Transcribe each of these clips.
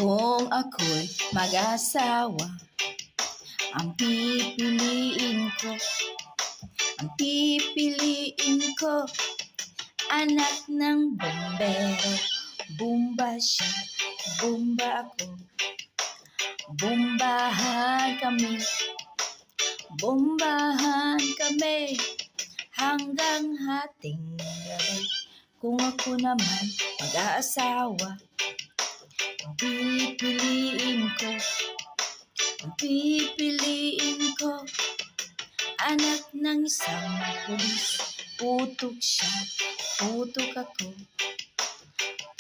Kung ako'y mag-asawa, ang pipiliin ko, anak ng bombero. Bumba siya, bumba ako, bombahan kami hanggang hating gabi. Kung ako naman mag-aasawa, ang pipiliin ko, anak ng isang pulis. Putok siya, putok ako,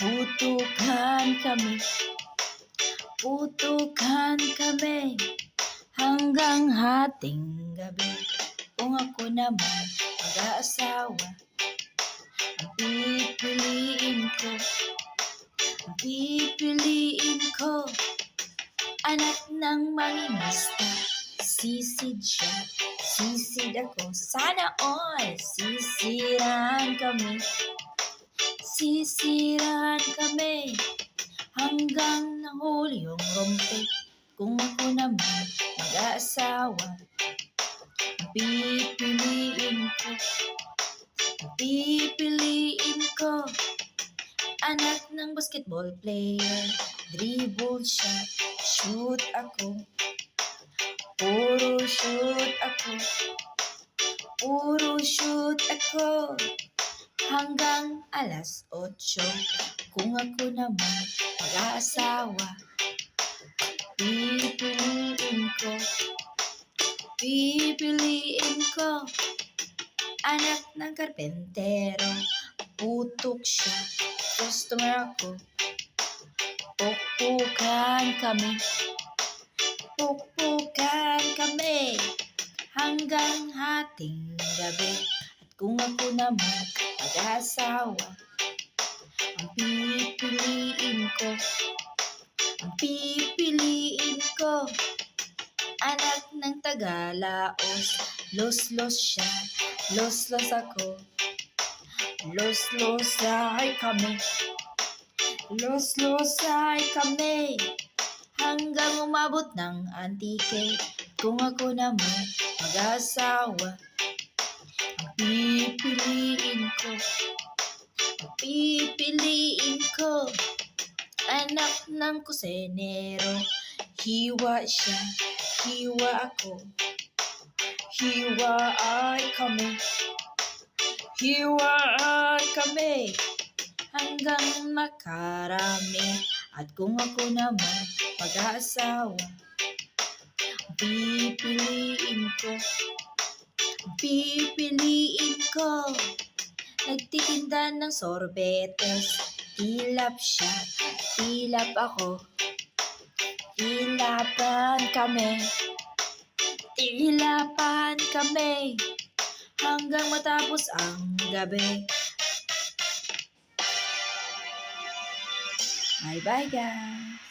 putukan kami hanggang hating gabi. Kung ako naman mag-aasawa, ang pipiliin ko, anak ng mangingista. Sisid siya, sisid ako, sana all sisiran kami hanggang nahuli yung rompe. Kung ako naman mag-aasawa, ang pipiliin ko, anak ng basketball player. Dribble siya, shoot ako, puro shoot ako hanggang alas 8. Kung ako naman mag-aasawa, pipiliin ko, anak ng karpentero. Putok siya, customer ako, pukpukan kami hanggang hating gabi. At kung ako naman mag-aasawa, ang pipiliin ko, anak ng Tagalaos. Los siya, los ako, losay kami hanggang umabot ng Antique. Kung ako naman mag-asawa, ang pipiliin ko, anak ng kusenero. Hiwa siya, hiwa ako, hiwaan kami hanggang makarami. At kung ako naman mag-aasawa, ang pipiliin ko, nagtitinda ng sorbetes. Tilap siya, tilap ako, tilapan kami hanggang matapos ang gabi. Bye guys!